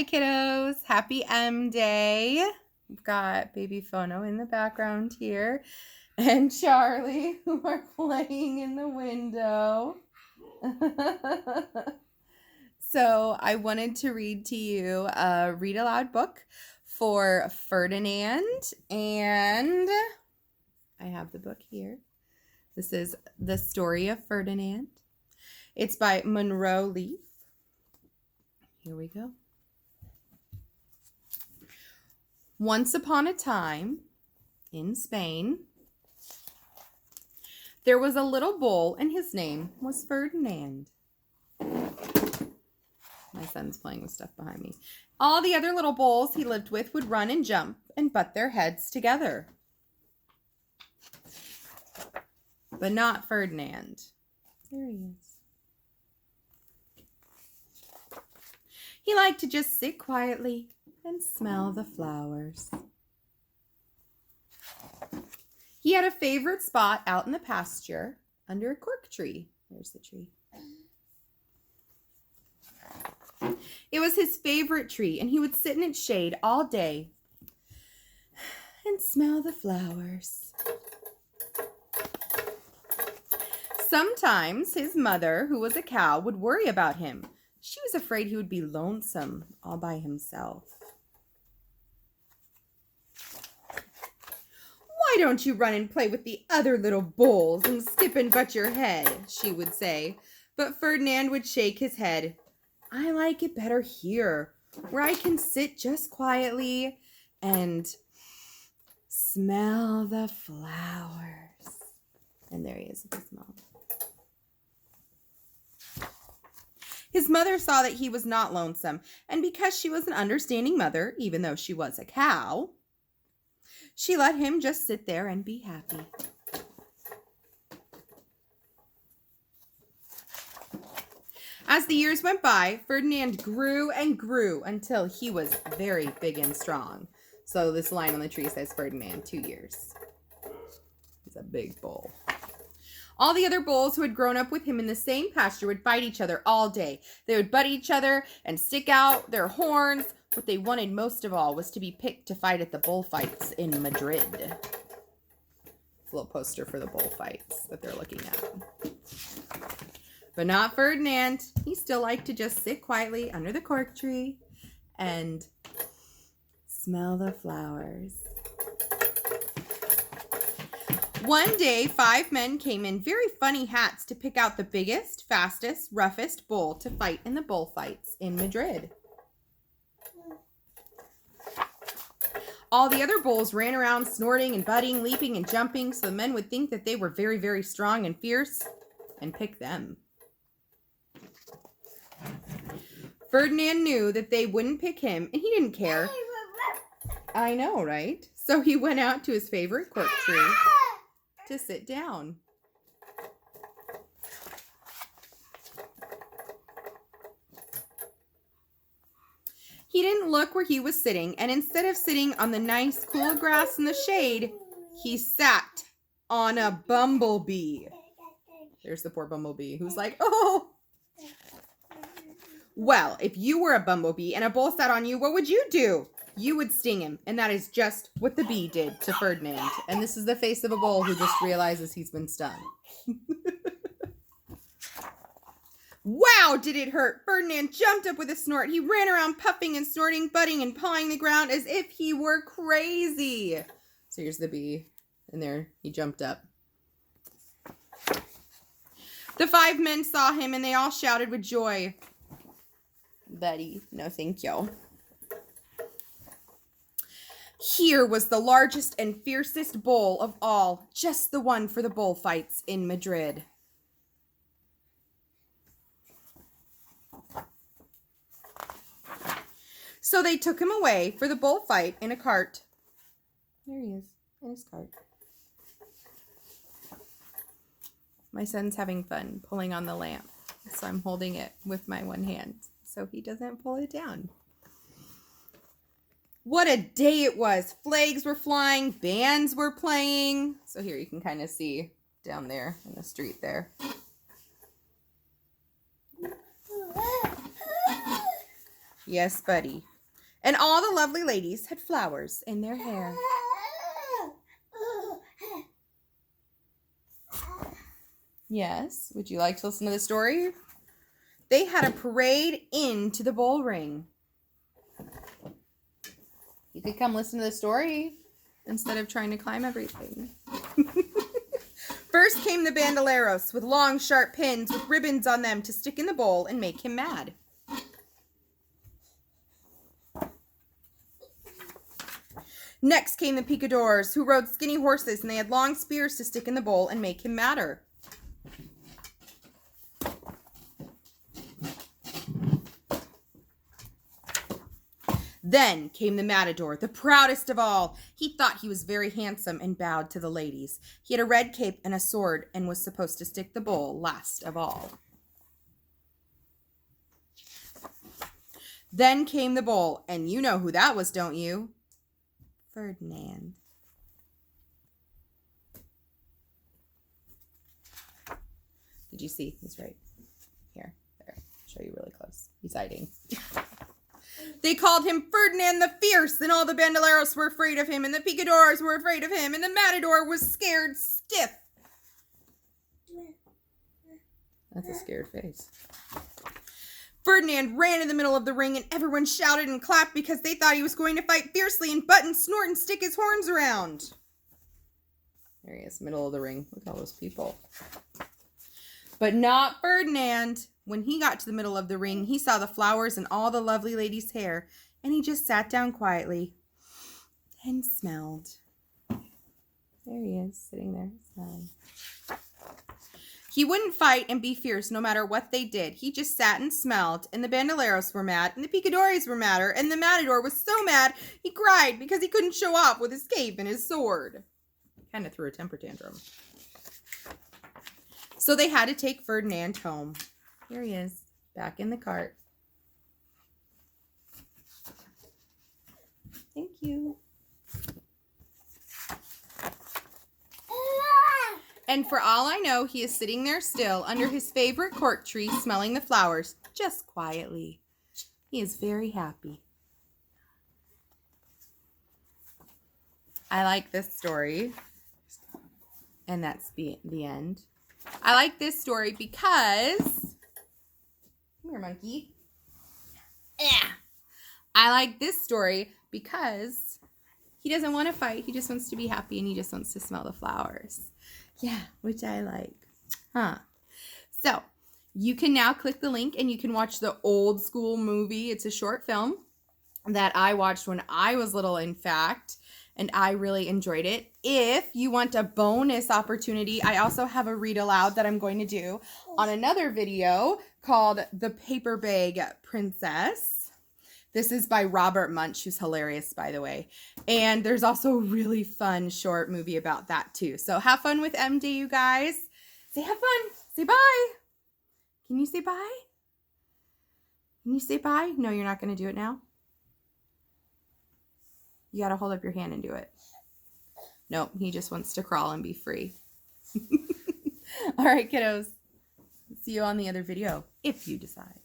Hi kiddos, happy M Day. We've got baby Phono in the background here and Charlie who are playing in the window. So I wanted to read to you a read aloud book for Ferdinand, and I have the book here. This is The Story of Ferdinand. It's by Monroe Leaf. Here we go. Once upon a time, in Spain, there was a little bull, and his name was Ferdinand. My son's playing with stuff behind me. All the other little bulls he lived with would run and jump and butt their heads together. But not Ferdinand. There he is. He liked to just sit quietly and smell the flowers. He had a favorite spot out in the pasture under a cork tree. There's the tree. It was his favorite tree, and he would sit in its shade all day and smell the flowers. Sometimes his mother, who was a cow, would worry about him. She was afraid he would be lonesome all by himself. "Why don't you run and play with the other little bulls and skip and butt your head?" she would say. But Ferdinand would shake his head. "I like it better here, where I can sit just quietly and smell the flowers." And there he is with his mom. His mother saw that he was not lonesome, and because she was an understanding mother, even though she was a cow, she let him just sit there and be happy. As the years went by, Ferdinand grew and grew until he was very big and strong. So this line on the tree says Ferdinand, 2 years. He's a big bull. All the other bulls who had grown up with him in the same pasture would fight each other all day. They would butt each other and stick out their horns. What they wanted most of all was to be picked to fight at the bullfights in Madrid. It's a little poster for the bullfights that they're looking at. But not Ferdinand. He still liked to just sit quietly under the cork tree and smell the flowers. One day, 5 men came in very funny hats to pick out the biggest, fastest, roughest bull to fight in the bullfights in Madrid. All the other bulls ran around snorting and butting, leaping and jumping, so the men would think that they were very, very strong and fierce and pick them. Ferdinand knew that they wouldn't pick him, and he didn't care. I know, right? So he went out to his favorite cork tree to sit down. He didn't look where he was sitting, and instead of sitting on the nice cool grass in the shade, he sat on a bumblebee. There's the poor bumblebee who's like, "Oh." Well, if you were a bumblebee and a bull sat on you, what would you do? You would sting him, and that is just what the bee did to Ferdinand. And this is the face of a bull who just realizes he's been stung. Wow, did it hurt! Ferdinand jumped up with a snort. He ran around puffing and snorting, butting and pawing the ground as if he were crazy. So here's the bee, and there he jumped up. The 5 men saw him, and they all shouted with joy. "Buddy, no thank you." Here was the largest and fiercest bull of all, just the one for the bullfights in Madrid. So they took him away for the bullfight in a cart. There he is, in his cart. My son's having fun pulling on the lamp, so I'm holding it with my one hand so he doesn't pull it down. What a day it was. Flags were flying, bands were playing. So here you can kind of see down there in the street there. Yes, buddy. And all the lovely ladies had flowers in their hair. Yes, would you like to listen to the story? They had a parade into the bull ring. You could come listen to the story instead of trying to climb everything. First came the bandoleros with long, sharp pins with ribbons on them to stick in the bowl and make him mad. Next came the picadors, who rode skinny horses, and they had long spears to stick in the bowl and make him madder. Then came the matador, the proudest of all. He thought he was very handsome and bowed to the ladies. He had a red cape and a sword and was supposed to stick the bowl last of all. Then came the bull, and you know who that was, don't you? Ferdinand. Did you see? He's right here. There. I'll show you really close. He's hiding. They called him Ferdinand the Fierce, and all the bandoleros were afraid of him, and the picadors were afraid of him, and the matador was scared stiff. That's a scared face. Ferdinand ran in the middle of the ring, and everyone shouted and clapped because they thought he was going to fight fiercely and butt and snort and stick his horns around. There he is, middle of the ring. Look at all those people. But not Ferdinand. When he got to the middle of the ring, he saw the flowers and all the lovely ladies' hair, and he just sat down quietly and smelled. There he is, sitting there smelling. He wouldn't fight and be fierce no matter what they did. He just sat and smelled, and the bandoleros were mad, and the picadores were madder, and the matador was so mad he cried because he couldn't show off with his cape and his sword. Kind of threw a temper tantrum. So they had to take Ferdinand home. Here he is, back in the cart. Thank you. And for all I know, he is sitting there still under his favorite cork tree, smelling the flowers, just quietly. He is very happy. I like this story. And that's the end. I like this story because... Come here, monkey. Yeah. I like this story because he doesn't want to fight. He just wants to be happy, and he just wants to smell the flowers. Yeah, which I like. Huh. So, you can now click the link, and you can watch the old school movie. It's a short film that I watched when I was little, in fact, and I really enjoyed it. If you want a bonus opportunity, I also have a read aloud that I'm going to do on another video called The Paper Bag Princess. This is by Robert Munch, who's hilarious, by the way. And there's also a really fun short movie about that, too. So have fun with MD, you guys. Say have fun. Say bye. Can you say bye? Can you say bye? No, you're not going to do it now? You got to hold up your hand and do it. Nope, he just wants to crawl and be free. All right, kiddos. See you on the other video, if you decide.